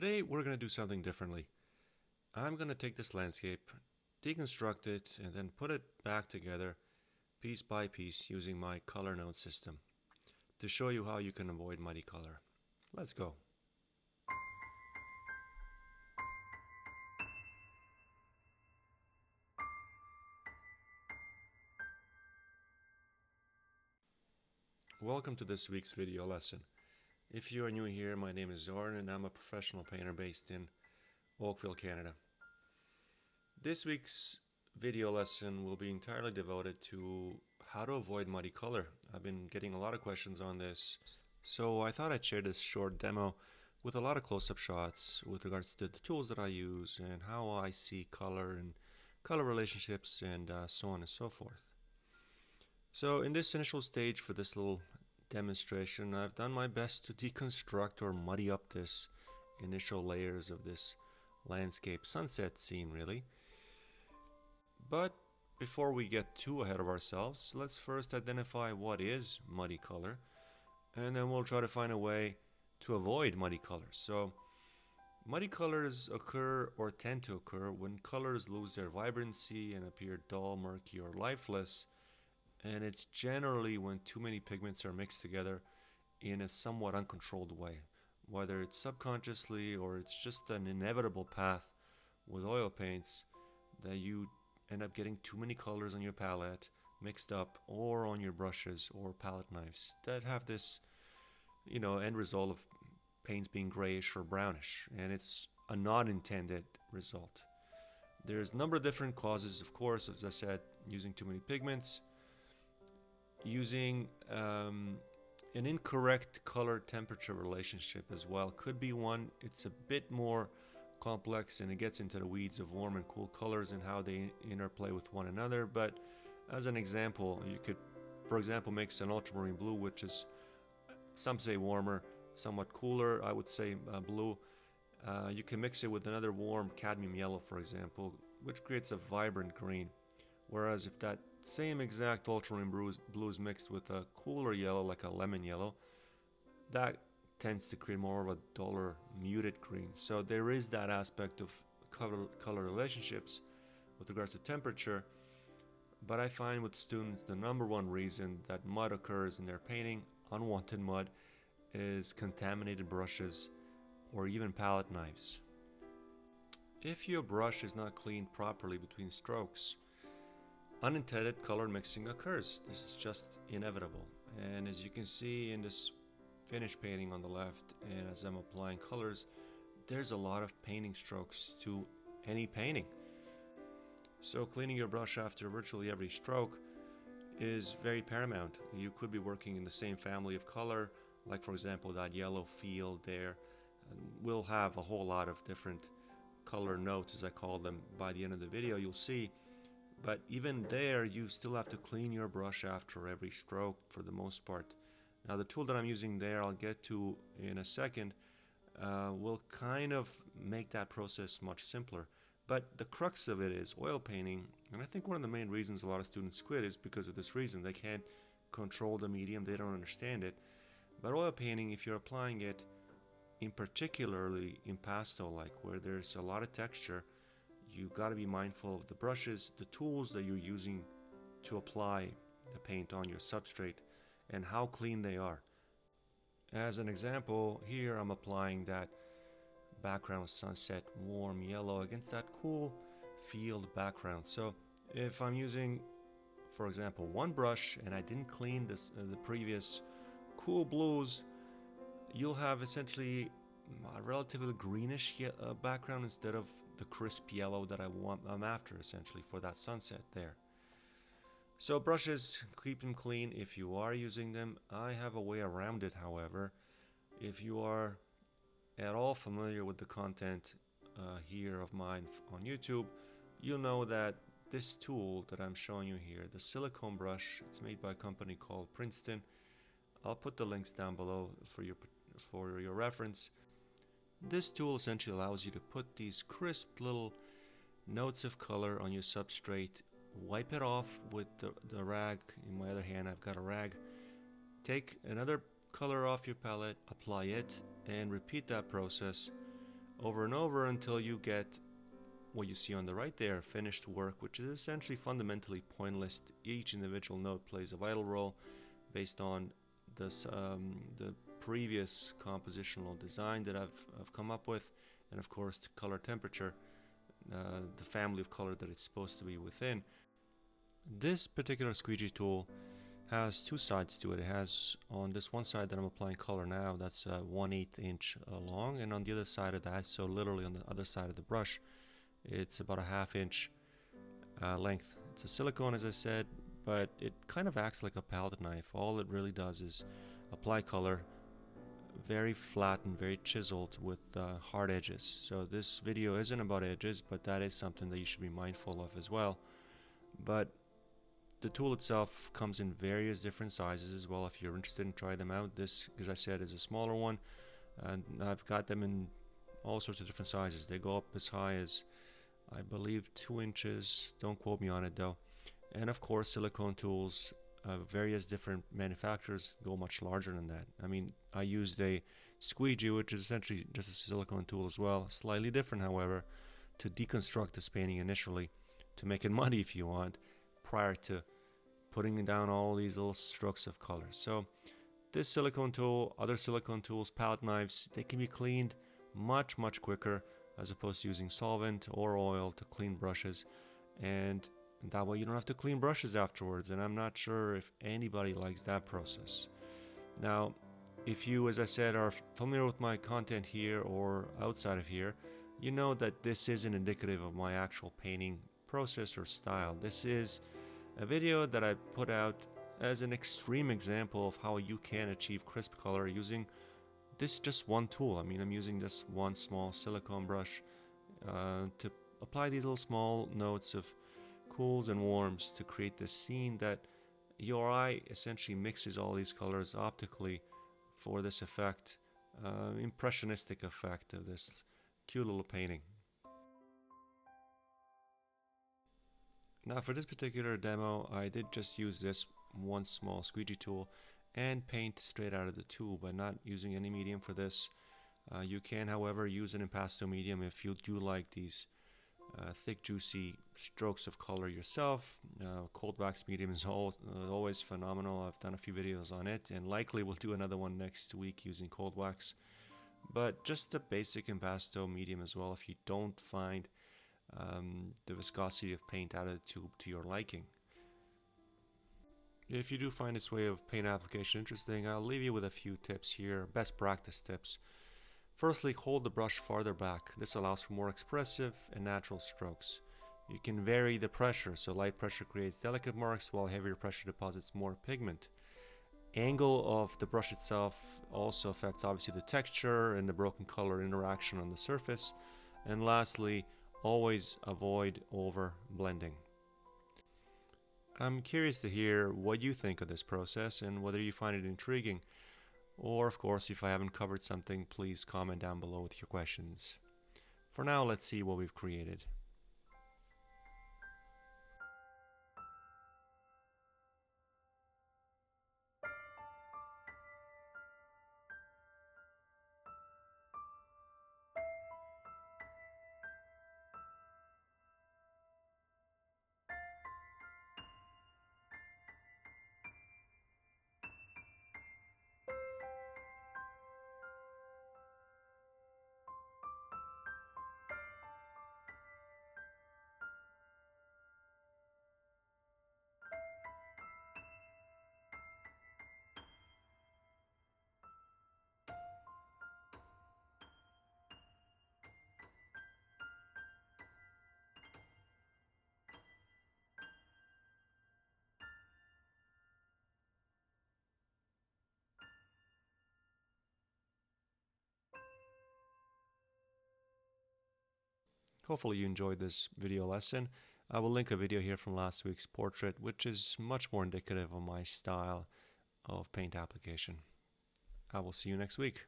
Today we're going to do something differently. I'm going to take this landscape, deconstruct it, and then put it back together piece by piece using my color node system to show you how you can avoid muddy color. Let's go. Welcome to this week's video lesson. If you are new here, my name is Zorn and I'm a professional painter based in Oakville, Canada. This week's video lesson will be entirely devoted to how to avoid muddy color. I've been getting a lot of questions on this, so I thought I'd share this short demo with a lot of close-up shots with regards to the tools that I use and how I see color and color relationships and so on and so forth. So in this initial stage for this little demonstration, I've done my best to deconstruct or muddy up this initial layers of this landscape sunset scene really. But before we get too ahead of ourselves, let's first identify what is muddy color, and then we'll try to find a way to avoid muddy colors. So muddy colors occur or tend to occur when colors lose their vibrancy and appear dull, murky, or lifeless, and it's generally when too many pigments are mixed together in a somewhat uncontrolled way, whether it's subconsciously or it's just an inevitable path with oil paints that you end up getting too many colors on your palette mixed up, or on your brushes or palette knives that have this end result of paints being grayish or brownish, and it's a not intended result. There's a number of different causes, of course, as I said, using too many pigments, using an incorrect color temperature relationship as well could be one. It's a bit more complex and it gets into the weeds of warm and cool colors and how they interplay with one another, but as an example, you could for example mix an ultramarine blue, which is, some say warmer, somewhat cooler, I would say blue. You can mix it with another warm cadmium yellow, for example, which creates a vibrant green, whereas if that same exact ultramarine blue is mixed with a cooler yellow like a lemon yellow, that tends to create more of a duller, muted green. So there is that aspect of color relationships with regards to temperature, but I find with students the number one reason that mud occurs in their painting, unwanted mud, is contaminated brushes or even palette knives. If your brush is not cleaned properly between strokes, unintended color mixing occurs. This is just inevitable, and as you can see in this finished painting on the left, and as I'm applying colors, there's a lot of painting strokes to any painting. So cleaning your brush after virtually every stroke is very paramount. You could be working in the same family of color, like for example that yellow field there will have a whole lot of different color notes, as I call them. By the end of the video you'll see, but even there you still have to clean your brush after every stroke for the most part. Now the tool that I'm using there, I'll get to in a second, will kind of make that process much simpler. But the crux of it is oil painting, and I think one of the main reasons a lot of students quit is because of this reason. They can't control the medium, they don't understand it. But oil painting, if you're applying it in particularly in pastel, like where there's a lot of texture, you got to be mindful of the brushes, the tools that you're using to apply the paint on your substrate, and how clean they are. As an example, here I'm applying that background sunset warm yellow against that cool field background. So if I'm using, for example, one brush and I didn't clean this, the previous cool blues, you'll have essentially a relatively greenish background instead of the crisp yellow that I'm after essentially for that sunset there. So brushes, keep them clean if you are using them. I have a way around it, however. If you are at all familiar with the content here of mine on YouTube, you'll know that this tool that I'm showing you here, the silicone brush, it's made by a company called Princeton. I'll put the links down below for your reference. This tool essentially allows you to put these crisp little notes of color on your substrate, wipe it off with the rag. In my other hand I've got a rag. Take another color off your palette, apply it, and repeat that process over and over until you get what you see on the right there, finished work, which is essentially fundamentally pointless. Each individual note plays a vital role based on this, the previous compositional design that I've come up with, and of course the color temperature, the family of color that it's supposed to be within. This particular squeegee tool has two sides to it. It has on this one side that I'm applying color now, that's 1/8 inch long, and on the other side of that, so literally on the other side of the brush, it's about a 1/2 inch length. It's a silicone, as I said, but it kind of acts like a palette knife. All it really does is apply color, very flat and very chiseled with hard edges. So this video isn't about edges, but that is something that you should be mindful of as well. But the tool itself comes in various different sizes as well. If you're interested in trying them out, this, as I said, is a smaller one, and I've got them in all sorts of different sizes. They go up as high as, I believe, 2 inches. Don't quote me on it though. And of course, silicone tools, various different manufacturers go much larger than that. I mean, I used a squeegee, which is essentially just a silicone tool as well, slightly different, however, to deconstruct this painting initially, to make it muddy if you want, prior to putting down all these little strokes of color. So this silicone tool, other silicone tools, palette knives, they can be cleaned much quicker as opposed to using solvent or oil to clean brushes, and that way you don't have to clean brushes afterwards, and I'm not sure if anybody likes that process. Now, if you, as I said, are familiar with my content here or outside of here, you know that this isn't indicative of my actual painting process or style. This is a video that I put out as an extreme example of how you can achieve crisp color using this just one tool. I mean, I'm using this one small silicone brush to apply these little small notes of cools and warms to create this scene that your eye essentially mixes all these colors optically for this effect, impressionistic effect of this cute little painting. Now for this particular demo, I did just use this one small squeegee tool and paint straight out of the tube, but not using any medium for this. You can, however, use an impasto medium if you do like these thick, juicy strokes of color yourself. Cold wax medium is always phenomenal. I've done a few videos on it, and likely we'll do another one next week using cold wax. But just a basic impasto medium as well if you don't find the viscosity of paint out of the tube to your liking. If you do find this way of paint application interesting, I'll leave you with a few tips here, best practice tips. Firstly, hold the brush farther back. This allows for more expressive and natural strokes. You can vary the pressure, so light pressure creates delicate marks while heavier pressure deposits more pigment. Angle of the brush itself also affects obviously the texture and the broken color interaction on the surface. And lastly, always avoid over blending. I'm curious to hear what you think of this process and whether you find it intriguing. Or, of course, if I haven't covered something, please comment down below with your questions. For now, let's see what we've created. Hopefully you enjoyed this video lesson. I will link a video here from last week's portrait, which is much more indicative of my style of paint application. I will see you next week.